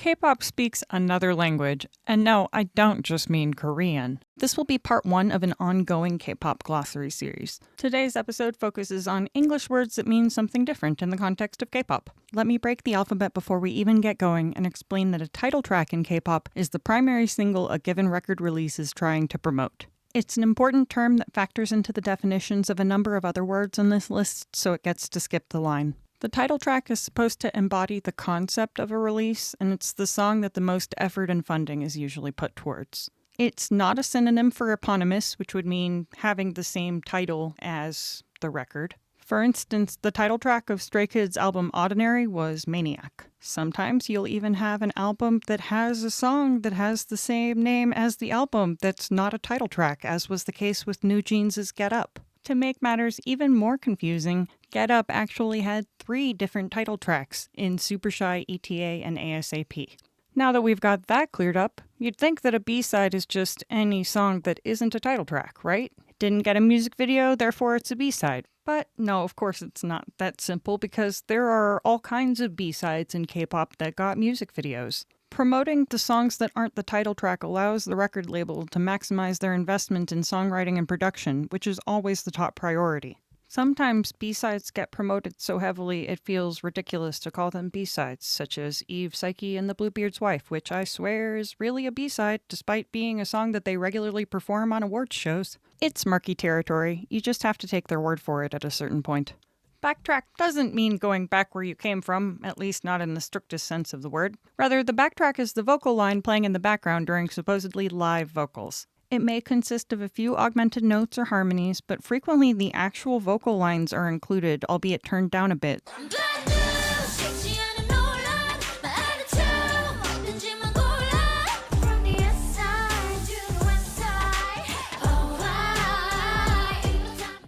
K-pop speaks another language, and no, I don't just mean Korean. This will be part 1 of an ongoing K-pop glossary series. Today's episode focuses on English words that mean something different in the context of K-pop. Let me break the alphabet before we even get going and explain that a title track in K-pop is the primary single a given record release is trying to promote. It's an important term that factors into the definitions of a number of other words on this list, so it gets to skip the line. The title track is supposed to embody the concept of a release, and it's the song that the most effort and funding is usually put towards. It's not a synonym for eponymous, which would mean having the same title as the record. For instance, the title track of Stray Kids' album Ordinary was Maniac. Sometimes you'll even have an album that has a song that has the same name as the album that's not a title track, as was the case with New Jeans' Get Up. To make matters even more confusing, Get Up actually had 3 different title tracks in Super Shy, ETA, and ASAP. Now that we've got that cleared up, you'd think that a B-side is just any song that isn't a title track, right? It didn't get a music video, therefore it's a B-side. But no, of course it's not that simple, because there are all kinds of B-sides in K-pop that got music videos. Promoting the songs that aren't the title track allows the record label to maximize their investment in songwriting and production, which is always the top priority. Sometimes B-sides get promoted so heavily it feels ridiculous to call them B-sides, such as Eve, Psyche, and the Bluebeard's Wife, which I swear is really a B-side, despite being a song that they regularly perform on awards shows. It's murky territory, you just have to take their word for it at a certain point. Backtrack doesn't mean going back where you came from, at least not in the strictest sense of the word. Rather, the backtrack is the vocal line playing in the background during supposedly live vocals. It may consist of a few augmented notes or harmonies, but frequently the actual vocal lines are included, albeit turned down a bit.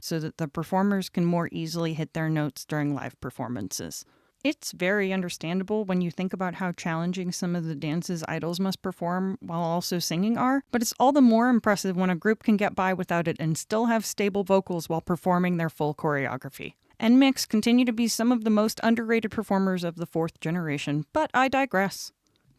So that the performers can more easily hit their notes during live performances. It's very understandable when you think about how challenging some of the dances idols must perform while also singing are, but it's all the more impressive when a group can get by without it and still have stable vocals while performing their full choreography. NMIXX continue to be some of the most underrated performers of the 4th generation, but I digress.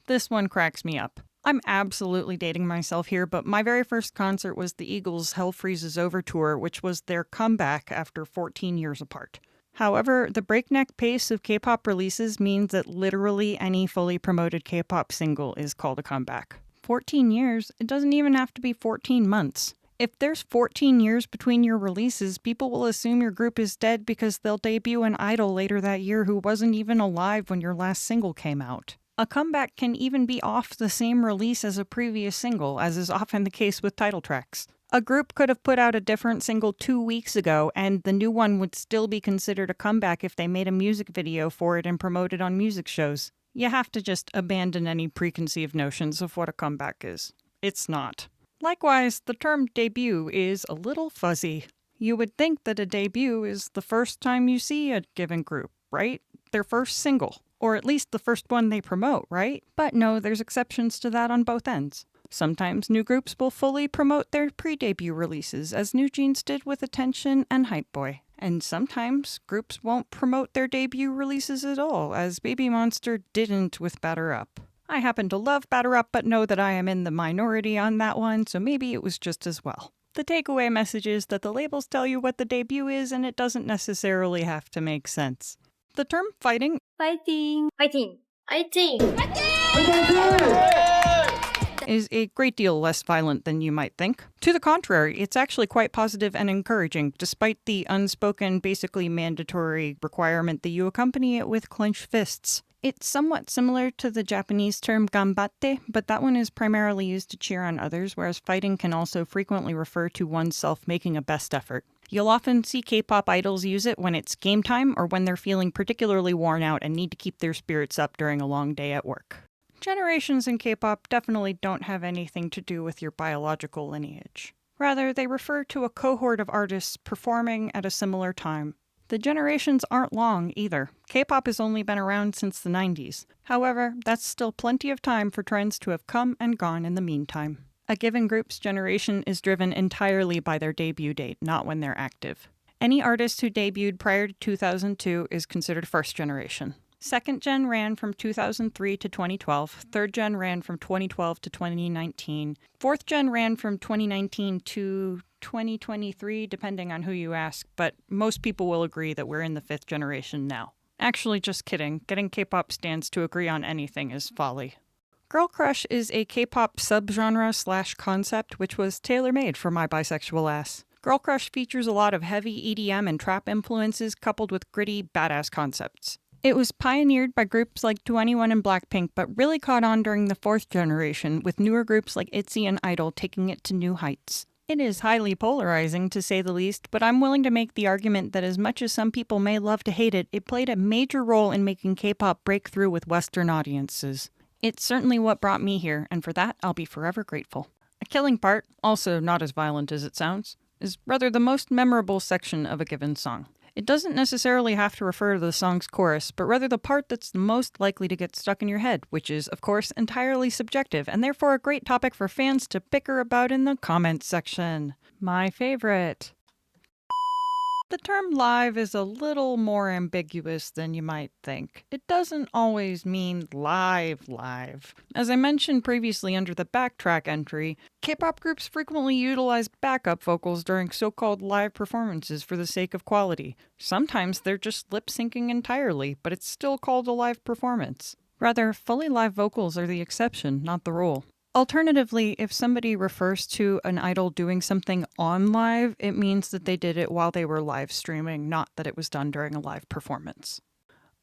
This one cracks me up. I'm absolutely dating myself here, but my very first concert was the Eagles' Hell Freezes Over tour, which was their comeback after 14 years apart. However, the breakneck pace of K-pop releases means that literally any fully promoted K-pop single is called a comeback. 14 years? It doesn't even have to be 14 months. If there's 14 years between your releases, people will assume your group is dead because they'll debut an idol later that year who wasn't even alive when your last single came out. A comeback can even be off the same release as a previous single, as is often the case with title tracks. A group could have put out a different single 2 weeks ago, and the new one would still be considered a comeback if they made a music video for it and promoted on music shows. You have to just abandon any preconceived notions of what a comeback is. It's not. Likewise, the term debut is a little fuzzy. You would think that a debut is the first time you see a given group, right? Their first single. Or at least the first one they promote, right? But no, there's exceptions to that on both ends. Sometimes new groups will fully promote their pre-debut releases, as New Jeans did with Attention and Hype Boy. And sometimes groups won't promote their debut releases at all, as Baby Monster didn't with Batter Up. I happen to love Batter Up, but know that I am in the minority on that one, so maybe it was just as well. The takeaway message is that the labels tell you what the debut is, and it doesn't necessarily have to make sense. The term fighting is a great deal less violent than you might think. To the contrary, it's actually quite positive and encouraging, despite the unspoken, basically mandatory requirement that you accompany it with clenched fists. It's somewhat similar to the Japanese term ganbatte, but that one is primarily used to cheer on others, whereas fighting can also frequently refer to oneself making a best effort. You'll often see K-pop idols use it when it's game time or when they're feeling particularly worn out and need to keep their spirits up during a long day at work. Generations in K-pop definitely don't have anything to do with your biological lineage. Rather, they refer to a cohort of artists performing at a similar time. The generations aren't long either. K-pop has only been around since the 90s. However, that's still plenty of time for trends to have come and gone in the meantime. A given group's generation is driven entirely by their debut date, not when they're active. Any artist who debuted prior to 2002 is considered first generation. Second gen ran from 2003 to 2012, third gen ran from 2012 to 2019, fourth gen ran from 2019 to 2023, depending on who you ask, but most people will agree that we're in the fifth generation now. Actually, just kidding. Getting K-pop stans to agree on anything is folly. Girlcrush is a K-pop subgenre/concept which was tailor-made for my bisexual ass. Girlcrush features a lot of heavy EDM and trap influences coupled with gritty, badass concepts. It was pioneered by groups like 2NE1 and Blackpink, but really caught on during the fourth generation, with newer groups like ITZY and Idol taking it to new heights. It is highly polarizing, to say the least, but I'm willing to make the argument that as much as some people may love to hate it, it played a major role in making K-pop break through with Western audiences. It's certainly what brought me here, and for that, I'll be forever grateful. A killing part, also not as violent as it sounds, is rather the most memorable section of a given song. It doesn't necessarily have to refer to the song's chorus, but rather the part that's the most likely to get stuck in your head, which is, of course, entirely subjective, and therefore a great topic for fans to bicker about in the comments section. My favorite. The term live is a little more ambiguous than you might think. It doesn't always mean live. As I mentioned previously under the backtrack entry, K-pop groups frequently utilize backup vocals during so-called live performances for the sake of quality. Sometimes they're just lip-syncing entirely, but it's still called a live performance. Rather, fully live vocals are the exception, not the rule. Alternatively, if somebody refers to an idol doing something on live, it means that they did it while they were live streaming, not that it was done during a live performance.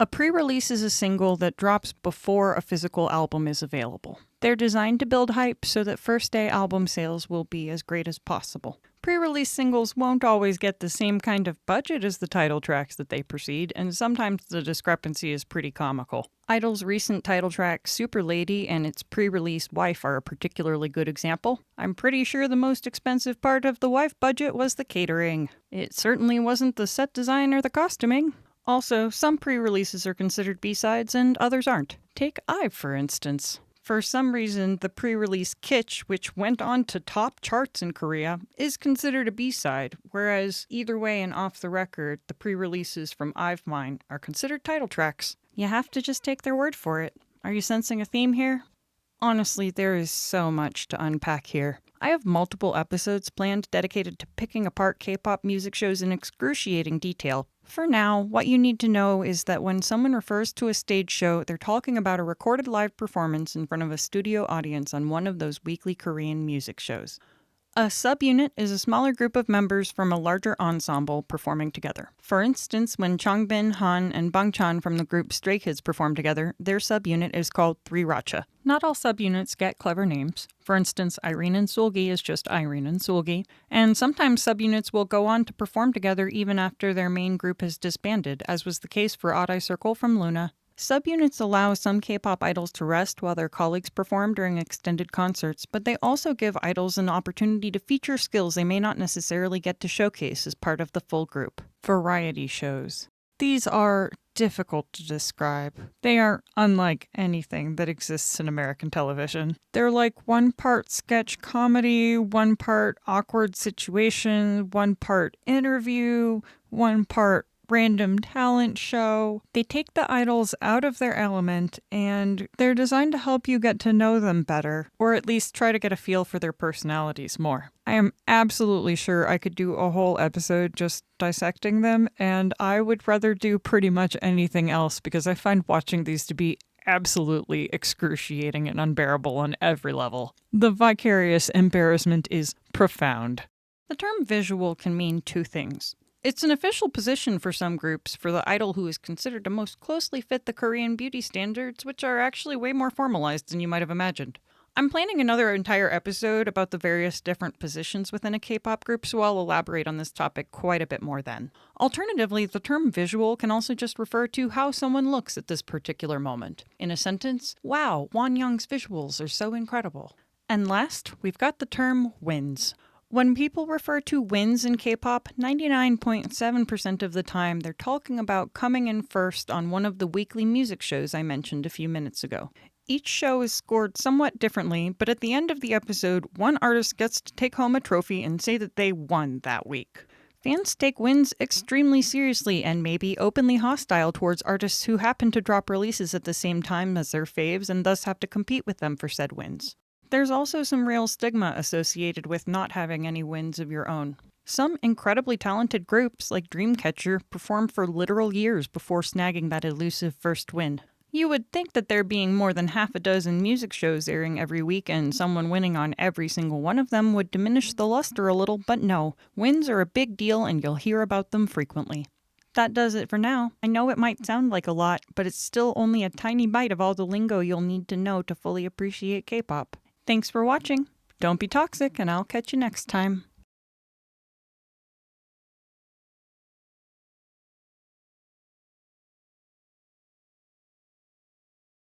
A pre-release is a single that drops before a physical album is available. They're designed to build hype so that first-day album sales will be as great as possible. Pre-release singles won't always get the same kind of budget as the title tracks that they precede, and sometimes the discrepancy is pretty comical. Idol's recent title track, Super Lady, and its pre-release Wife are a particularly good example. I'm pretty sure the most expensive part of the Wife budget was the catering. It certainly wasn't the set design or the costuming. Also, some pre-releases are considered B-sides and others aren't. Take IVE, for instance. For some reason, the pre-release Kitsch, which went on to top charts in Korea, is considered a B-side, whereas either way and off the record, the pre-releases from IVE Mine are considered title tracks. You have to just take their word for it. Are you sensing a theme here? Honestly, there is so much to unpack here. I have multiple episodes planned dedicated to picking apart K-pop music shows in excruciating detail. For now, what you need to know is that when someone refers to a stage show, they're talking about a recorded live performance in front of a studio audience on one of those weekly Korean music shows. A subunit is a smaller group of members from a larger ensemble performing together. For instance, when Changbin, Han, and Bangchan from the group Stray Kids perform together, their subunit is called 3racha. Not all subunits get clever names. For instance, Irene and Seulgi is just Irene and Seulgi, and sometimes subunits will go on to perform together even after their main group has disbanded, as was the case for Odd Eye Circle from Luna. Subunits allow some K-pop idols to rest while their colleagues perform during extended concerts, but they also give idols an opportunity to feature skills they may not necessarily get to showcase as part of the full group. Variety shows. These are difficult to describe. They are unlike anything that exists in American television. They're like one part sketch comedy, one part awkward situation, one part interview, one part random talent show. They take the idols out of their element, and they're designed to help you get to know them better, or at least try to get a feel for their personalities more. I am absolutely sure I could do a whole episode just dissecting them, and I would rather do pretty much anything else because I find watching these to be absolutely excruciating and unbearable on every level. The vicarious embarrassment is profound. The term visual can mean two things. It's an official position for some groups for the idol who is considered to most closely fit the Korean beauty standards, which are actually way more formalized than you might have imagined. I'm planning another entire episode about the various different positions within a K-pop group, so I'll elaborate on this topic quite a bit more then. Alternatively, the term visual can also just refer to how someone looks at this particular moment. In a sentence, wow, Wonyoung's visuals are so incredible. And last, we've got the term wins. When people refer to wins in K-pop, 99.7% of the time they're talking about coming in first on one of the weekly music shows I mentioned a few minutes ago. Each show is scored somewhat differently, but at the end of the episode, one artist gets to take home a trophy and say that they won that week. Fans take wins extremely seriously and may be openly hostile towards artists who happen to drop releases at the same time as their faves and thus have to compete with them for said wins. There's also some real stigma associated with not having any wins of your own. Some incredibly talented groups, like Dreamcatcher, perform for literal years before snagging that elusive first win. You would think that there being more than half a dozen music shows airing every week and someone winning on every single one of them would diminish the luster a little, but no, wins are a big deal and you'll hear about them frequently. That does it for now. I know it might sound like a lot, but it's still only a tiny bite of all the lingo you'll need to know to fully appreciate K-pop. Thanks for watching. Don't be toxic, and I'll catch you next time.